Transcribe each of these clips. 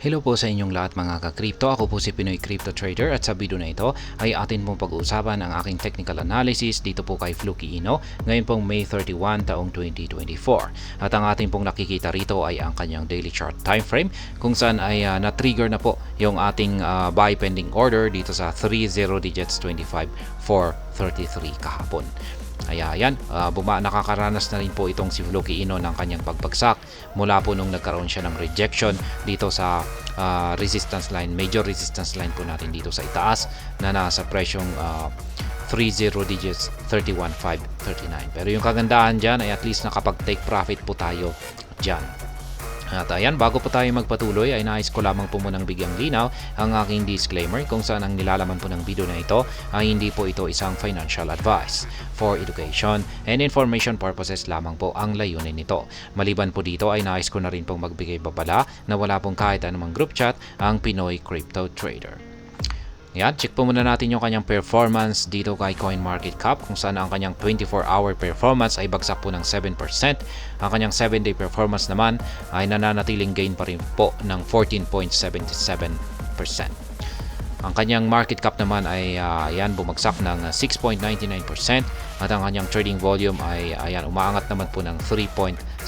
Hello po sa inyong lahat mga ka-crypto. Ako po si Pinoy Crypto Trader at sa video na ito ay atin pong pag-uusapan ang aking technical analysis dito po kay Fluky Ino ngayon pong May 31 taong 2024. At ang atin pong nakikita rito ay ang kanyang daily chart time frame kung saan ay na-trigger na po yung ating buy pending order dito sa 30 digits 25 433 kahapon. Ayan, nakakaranas na rin po itong si Fluky Ino ng kanyang pagbagsak mula po nung nagkaroon siya ng rejection dito sa resistance line, major resistance line po natin dito sa itaas na nasa presyong 30 digits 31,539. Pero yung kagandahan dyan ay at least nakapag-take profit po tayo dyan. At ayan, bago po tayo magpatuloy ay nais ko lamang po munang bigyang linaw ang aking disclaimer kung saan ang nilalaman po ng video na ito ay hindi po ito isang financial advice. For education and information purposes lamang po ang layunin nito. Maliban po dito ay nais ko na rin pong magbigay babala na wala pong kahit anumang group chat ang Pinoy Crypto Trader. Yan, check po muna natin yung kanyang performance dito kay CoinMarketCap kung saan ang kanyang 24-hour performance ay bagsak po ng 7%. Ang kanyang 7-day performance naman ay nananatiling gain pa rin po ng 14.77%. Ang kanyang market cap naman ay bumagsak ng 6.99% at ang kanyang trading volume ay umaangat naman po ng 3.73%.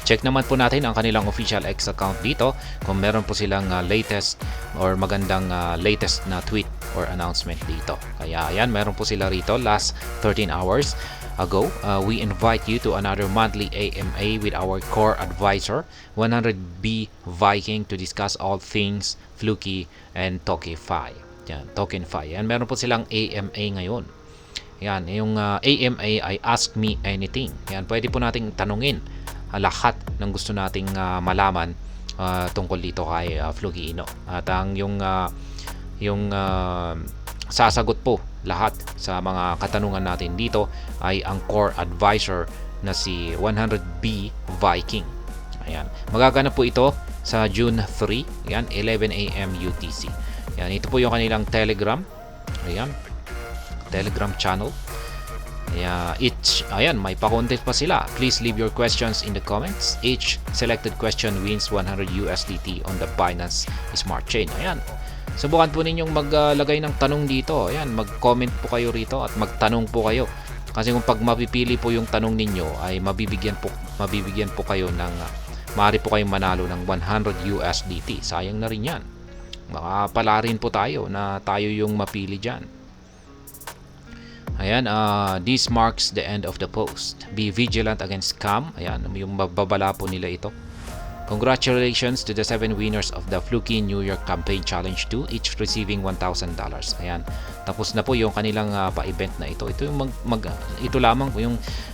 Check naman po natin ang kanilang official X account dito kung meron po silang latest or magandang latest na tweet or announcement dito. Kaya ayan, meron po sila rito last 13 hours ago. We invite you to another monthly AMA with our core advisor 100B Viking to discuss all things Fluky and Tokify. Yan, TokenFi. Yan, meron po silang AMA ngayon. Yan, yung AMA ay Ask Me Anything. Yan, pwede po nating tanungin lahat ng gusto nating malaman tungkol dito kay Fluky Ino. At ang yung sasagot po lahat sa mga katanungan natin dito ay ang core advisor na si 100B Viking. Ayan. Magaganap po ito sa June 3, yan, 11 AM UTC. Yan, ito po yung kanilang Telegram. Ayan. Telegram channel. Ayan, may pa-contest pa sila. Please leave your questions in the comments. Each selected question wins 100 USDT on the Binance Smart Chain. Ayan. Subukan po ninyong maglagay ng tanong dito. Ayan, mag-comment po kayo rito at magtanong po kayo. Kasi kung pag mapipili po yung tanong ninyo ay mabibigyan po kayo ng maaari po kayong manalo ng 100 USDT. Sayang na rin yan. Baka pala rin po tayo na tayo yung mapili dyan. Ayan, this marks the end of the post. Be vigilant against scam. Ayan, yung babala po nila ito. Congratulations to the 7 winners of the Fluky New York Campaign Challenge 2, each receiving $1,000. Ayan, tapos na po yung kanilang pa-event na ito. Ito yung ito lamang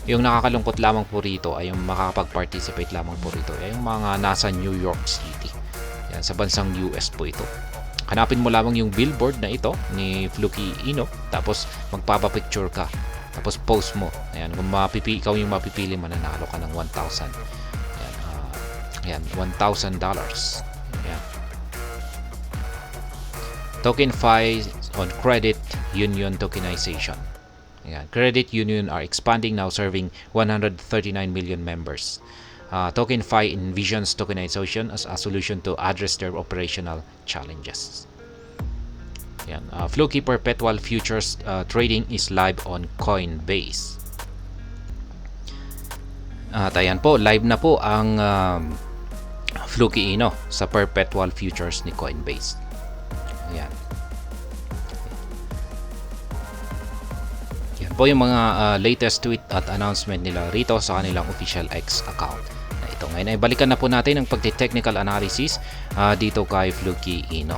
yung nakakalungkot lamang po rito ay yung makakapag-participate lamang po rito ay yung mga nasa New York City. Ayan, sa bansang US po ito. Hanapin mo lamang yung billboard na ito ni Fluky Ino, tapos magpapapicture ka, tapos post mo. Ayan, kung ikaw yung mapipili, mananalo ka ng 1,000. Ayan, $1,000. Ayan. TokenFi on Credit Union tokenization. Ayan, Credit Union are expanding now, serving 139 million members. TokenFi envisions tokenization as a solution to address their operational challenges. Yan. Fluky Perpetual Futures trading is live on Coinbase. At ayan po, live na po ang Fluky Ino sa Perpetual Futures ni Coinbase. Ayan. Yan po yung mga latest tweet at announcement nila rito sa kanilang official X account. Ngayon ay balikan na po natin ang pagti-technical analysis dito kay Fluky Ino.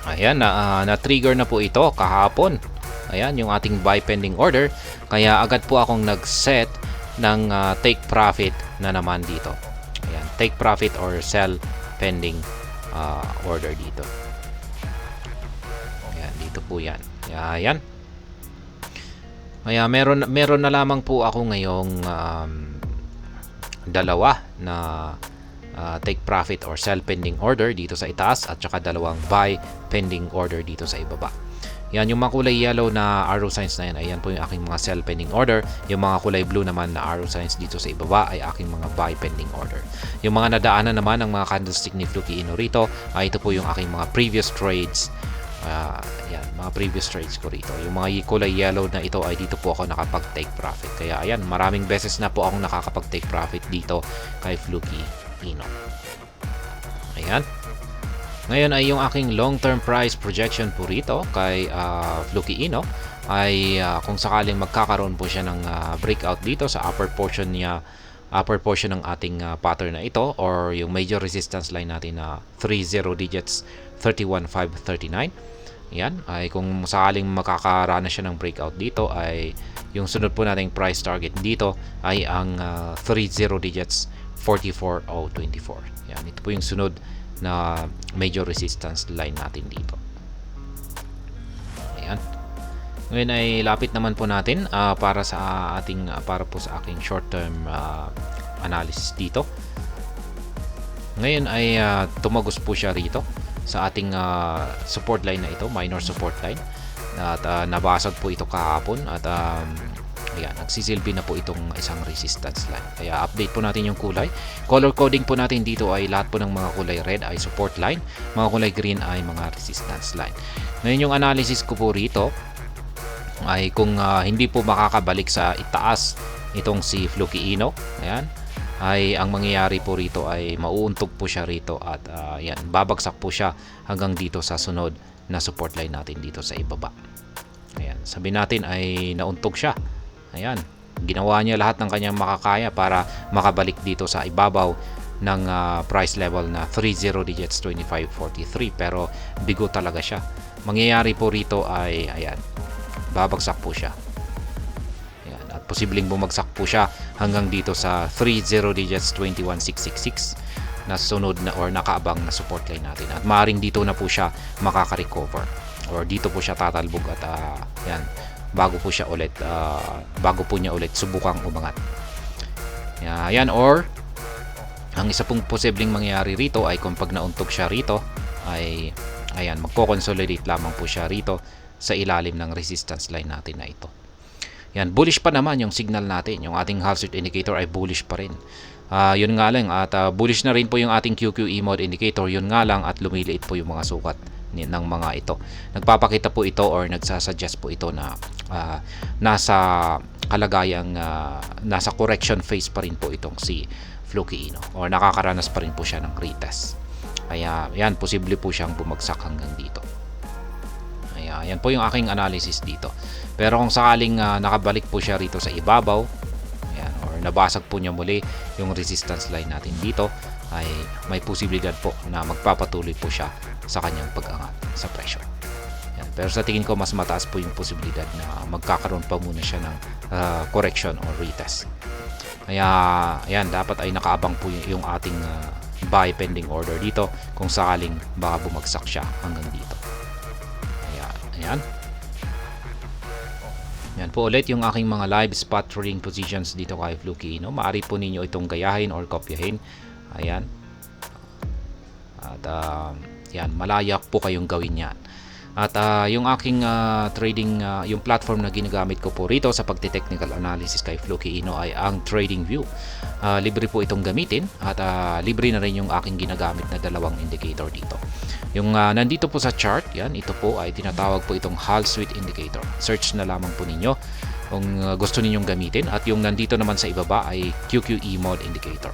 Ayan, na-trigger na po ito kahapon. Ayan, yung ating buy pending order. Kaya agad po akong nag-set ng take profit na naman dito. Ayan, take profit or sell pending order dito. Ayan, dito po yan. Ayan. Kaya meron na lamang po ako ngayong dalawa na take profit or sell pending order dito sa itaas at saka dalawang buy pending order dito sa ibaba. Yan, yung mga kulay yellow na arrow signs na yan, ayan po yung aking mga sell pending order. Yung mga kulay blue naman na arrow signs dito sa ibaba ay aking mga buy pending order. Yung mga nadaanan naman ng mga candlestick ni Fluky Ino rito, ay ito po yung aking mga previous trades. Yan, mga previous trades ko rito. Yung mga kulay yellow na ito ay dito po ako nakapag-take profit. Kaya ayan, maraming beses na po akong nakakapag-take profit dito kay Fluky Ino. Ayan. Ngayon ay yung aking long-term price projection po rito kay Fluky Ino ay kung sakaling magkakaroon po siya ng breakout dito sa upper portion ng ating pattern na ito, or yung major resistance line natin na 30 digits 31,539. Yan, ay kung sakaling makakaranas siya ng breakout dito, ay yung sunod po nating price target dito ay ang 30 digits 44,024. Yan, ito po yung sunod na major resistance line natin dito. Ayan. Ngayon ay lapit naman po natin para po sa aking short term analysis dito. Ngayon ay tumagos po siya rito sa ating support line na ito, minor support line. At nabasag po ito kahapon at ayan, nagsisilbi na po itong isang resistance line. Kaya update po natin yung kulay. Color coding po natin dito ay lahat po ng mga kulay red ay support line, mga kulay green ay mga resistance line. Ngayon yung analysis ko po rito ay kung hindi po makakabalik sa itaas itong si Fluky Ino, ayan, ay ang mangyayari po rito ay mauuntog po siya rito at ayan, babagsak po siya hanggang dito sa sunod na support line natin dito sa ibaba. Ayan, sabi natin ay nauntog siya. Ayan, ginawa niya lahat ng kanyang makakaya para makabalik dito sa ibabaw ng price level na 30 digits 2543, pero bigo talaga siya. Mangyayari po rito ay ayan, babagsak po siya. Ayan, at posibleng bumagsak po siya hanggang dito sa 30 digits 21666 na sunod na or nakaabang na support line natin. At maaaring dito na po siya makaka-recover or dito po siya tatalbog at ayan, bago po niya ulit subukang umangat. Ayan, or ang isa pong posibleng mangyayari rito ay kung pag nauntog siya rito ay ayan, magko-consolidate lamang po siya rito sa ilalim ng resistance line natin na ito. Yan, bullish pa naman yung signal natin. Yung ating half switch indicator ay bullish pa rin. Yun nga lang at bullish na rin po yung ating QQE mode indicator. Yun nga lang at lumiliit po yung mga sukat ng mga ito. Nagpapakita po ito or nagsasuggest po ito na nasa kalagayang nasa correction phase pa rin po itong si Fluky Ino or nakakaranas pa rin po siya ng retest. Kaya yan, posible po siyang bumagsak hanggang dito. Kaya yan po yung aking analysis dito. Pero kung sakaling nakabalik po siya rito sa ibabaw, ayan, or nabasag po niya muli yung resistance line natin dito, ay may posibilidad po na magpapatuloy po siya sa kanyang pag-angat sa presyo. Yan. Pero sa tingin ko mas mataas po yung posibilidad na magkakaroon pa muna siya ng correction or retest. Kaya ayan, dapat ay nakaabang po yung ating buy pending order dito kung sakaling baka bumagsak siya hanggang dito. Ayan. Yan po ulit yung aking mga live spot trading positions dito kay Fluky Ino. Maaari po ninyo itong gayahin or kopyahin. Ayan. At yan, malaya po kayong gawin yan. At yung aking trading, yung platform na ginagamit ko po rito sa pagte-technical analysis kay Fluky Ino ay ang TradingView. Libre po itong gamitin at libre na rin yung aking ginagamit na dalawang indicator dito. Yung nandito po sa chart, yan, ito po ay tinatawag po itong Hall Suite Indicator. Search na lamang po ninyo kung gusto ninyong gamitin. At yung nandito naman sa ibaba ay QQE Mode Indicator.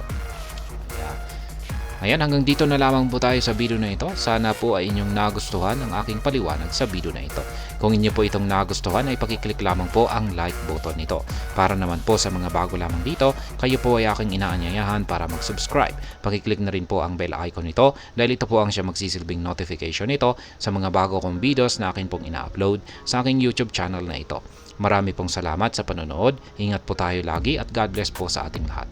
Ayan, hanggang dito na lamang po tayo sa video na ito. Sana po ay inyong nagustuhan ang aking paliwanag sa video na ito. Kung inyo po itong nagustuhan ay pakiclick lamang po ang like button nito. Para naman po sa mga bago lamang dito, kayo po ay aking inaanyayahan para mag-subscribe. Pakiclick na rin po ang bell icon nito dahil ito po ang siya magsisilbing notification nito sa mga bago kong videos na akin pong ina-upload sa aking YouTube channel na ito. Marami pong salamat sa panonood. Ingat po tayo lagi at God bless po sa ating lahat.